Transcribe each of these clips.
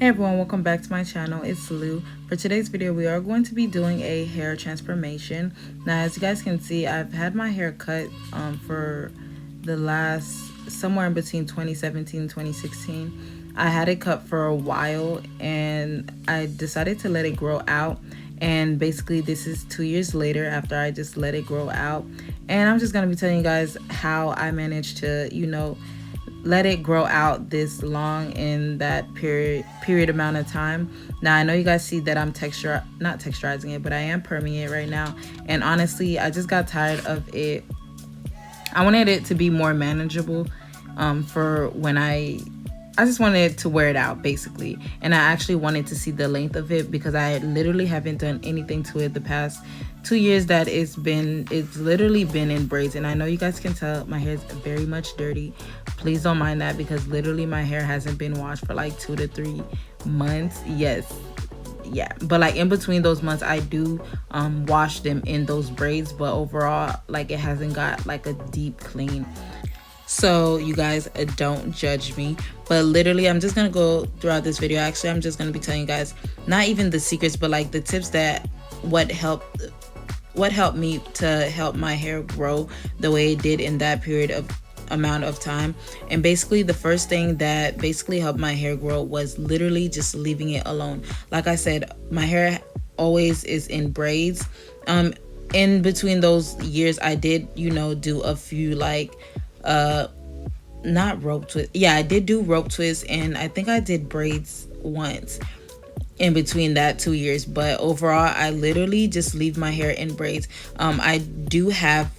Hey everyone, welcome back to my channel. It's Lou. For today's video, we are going to be doing a hair transformation. Now, as you guys can see, I've had my hair cut for the last somewhere in between 2017 and 2016. I had it cut for a while and I decided to let it grow out. And basically, this is 2 years later after I just let it grow out. And I'm just going to be telling you guys how I managed to, let it grow out this long in that period amount of time. Now I know you guys see that I'm not texturizing it, but I am perming it right now, and honestly I just got tired of it. I wanted it to be more manageable for when I just wanted to wear it out basically, and I actually wanted to see the length of it because I literally haven't done anything to it the past 2 years that it's literally been in braids. And I know you guys can tell my hair is very much dirty. Please don't mind that because literally my hair hasn't been washed for like 2 to 3 months. Yes, yeah, but like in between those months I do wash them in those braids, but overall like it hasn't got like a deep clean. So you guys don't judge me, but literally I'm just gonna go throughout this video. Actually, I'm just gonna be telling you guys not even the secrets, but like the tips that what helped me to help my hair grow the way it did in that amount of time. And basically the first thing that basically helped my hair grow was literally just leaving it alone. Like I said, my hair always is in braids. In between those years I did do a few like not rope twist. Yeah, I did do rope twists, and I think I did braids once in between that 2 years, but overall I literally just leave my hair in braids. I do have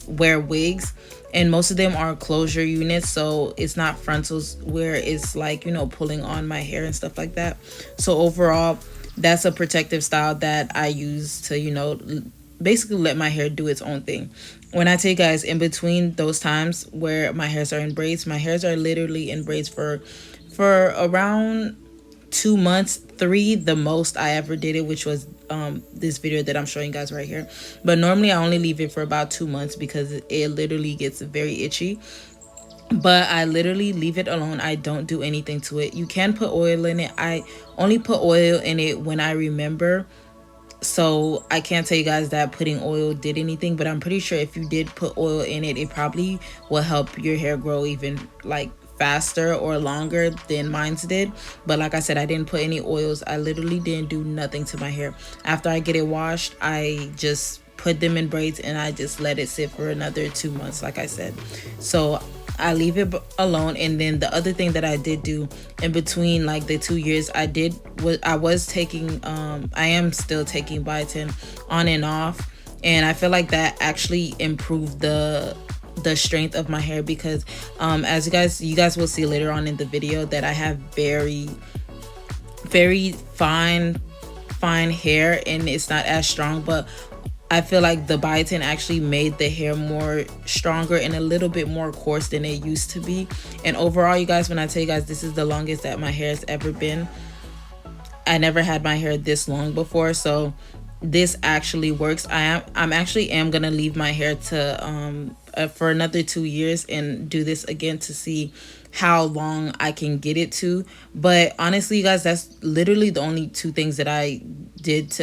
wear wigs, and most of them are closure units, so it's not frontals where it's like pulling on my hair and stuff like that. So overall that's a protective style that I use to basically let my hair do its own thing. When I tell you guys, in between those times where my hairs are in braids, my hairs are literally in braids for around 2 months, 3 the most I ever did it, which was this video that I'm showing you guys right here. But normally I only leave it for about 2 months because it literally gets very itchy. But I literally leave it alone. I don't do anything to it. You can put oil in it. I only put oil in it when I remember, so I can't tell you guys that putting oil did anything, but I'm pretty sure if you did put oil in it, it probably will help your hair grow even like faster or longer than mine's did. But like I said, I didn't put any oils. I literally didn't do nothing to my hair. After I get it washed, I just put them in braids and I just let it sit for another 2 months, like I said. So I leave it alone. And then the other thing that I did do in between like the 2 years, I was taking I am still taking biotin on and off, and I feel like that actually improved the strength of my hair because as you guys will see later on in the video that I have very fine hair and it's not as strong, but I feel like the biotin actually made the hair more stronger and a little bit more coarse than it used to be. And overall, you guys, when I tell you guys this is the longest that my hair has ever been, I never had my hair this long before, so this actually works. I'm actually gonna leave my hair to for another 2 years and do this again to see how long I can get it to. But honestly, you guys, that's literally the only 2 things that I did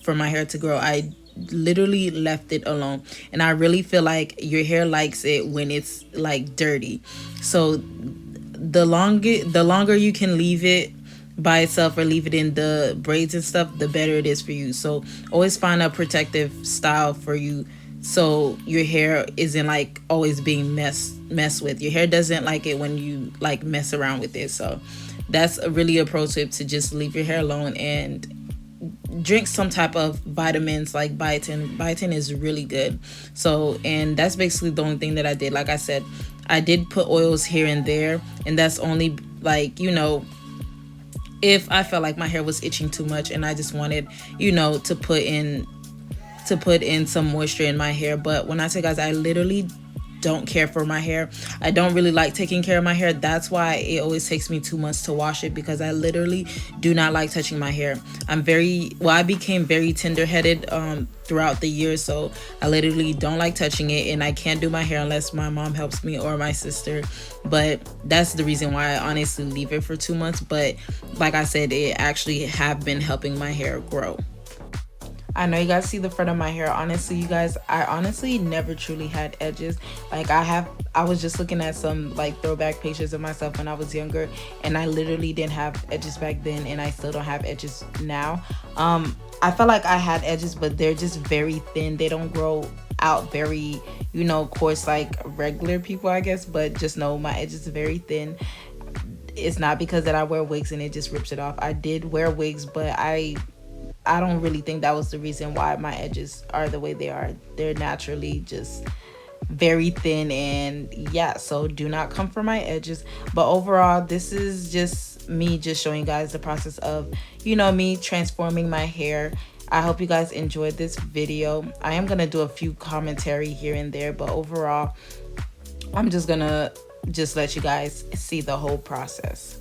for my hair to grow. I literally left it alone, and I really feel like your hair likes it when it's like dirty. So the longer you can leave it by itself or leave it in the braids and stuff, the better it is for you. So always find a protective style for you so your hair isn't like always being messed with. Your hair doesn't like it when you like mess around with it. So that's really a pro tip, to just leave your hair alone and drink some type of vitamins like biotin. Biotin is really good. So, and that's basically the only thing that I did. Like I said, I did put oils here and there, and that's only like if I felt like my hair was itching too much and I just wanted to put in some moisture in my hair. But when I say, guys, I literally don't care for my hair. I don't really like taking care of my hair. That's why it always takes me 2 months to wash it, because I literally do not like touching my hair. I became very tender-headed throughout the years, so I literally don't like touching it, and I can't do my hair unless my mom helps me or my sister. But that's the reason why I honestly leave it for 2 months. But like I said, it actually have been helping my hair grow. I know you guys see the front of my hair. Honestly, you guys, I honestly never truly had edges. Like I was just looking at some like throwback pictures of myself when I was younger, and I literally didn't have edges back then, and I still don't have edges now. I felt like I had edges, but they're just very thin. They don't grow out very, coarse like regular people, I guess. But just know my edges are very thin. It's not because that I wear wigs and it just rips it off. I did wear wigs, but I don't really think that was the reason why my edges are the way they are. They're naturally just very thin, and yeah, so do not come for my edges. But overall, this is just me just showing you guys the process of, me transforming my hair. I hope you guys enjoyed this video. I am going to do a few commentary here and there, but overall, I'm just going to let you guys see the whole process.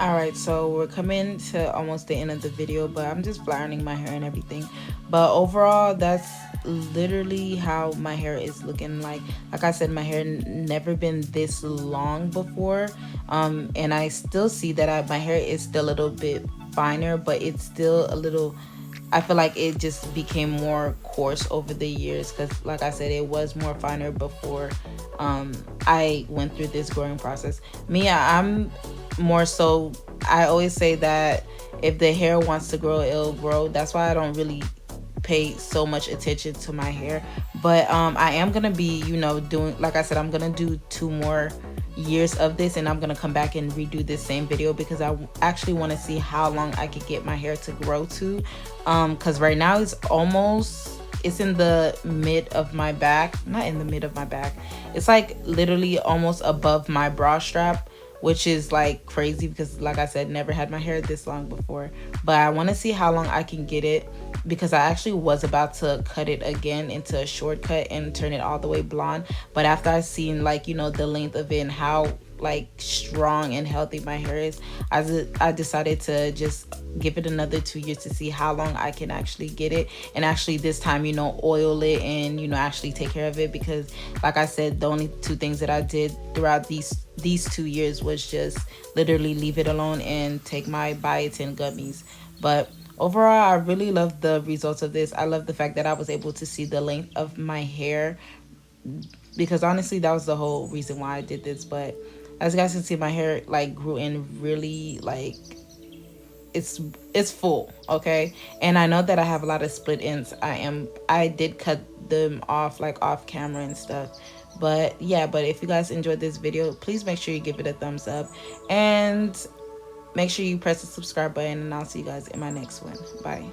All right, so we're coming to almost the end of the video, but I'm just flattening my hair and everything. But overall, that's literally how my hair is looking like. Like I said, my hair never been this long before. And I still see that my hair is still a little bit finer, but it's still a little, I feel like it just became more coarse over the years because, like I said, it was more finer before I went through this growing process. Me, I'm more so, I always say that if the hair wants to grow, it'll grow. That's why I don't really pay so much attention to my hair. But I am gonna be, doing, like I said, I'm gonna do 2 more years of this, and I'm gonna come back and redo this same video because I actually want to see how long I could get my hair to grow to. Because right now it's in the mid of my back, not in the mid of my back, it's like literally almost above my bra strap, which is like crazy because, like I said, never had my hair this long before. But I want to see how long I can get it because I actually was about to cut it again into a shortcut and turn it all the way blonde. But after I seen, like, the length of it and how like strong and healthy my hair is, I decided to just give it another 2 years to see how long I can actually get it, and actually this time, oil it and actually take care of it. Because, like I said, the only two things that I did throughout these 2 years was just literally leave it alone and take my biotin gummies. But overall, I really love the results of this. I love the fact that I was able to see the length of my hair, because honestly that was the whole reason why I did this. But as you guys can see, my hair like grew in really, like, it's full, okay? And I know that I have a lot of split ends. I did cut them off, like, off camera and stuff. But yeah, but if you guys enjoyed this video, please make sure you give it a thumbs up and make sure you press the subscribe button, and I'll see you guys in my next one. Bye.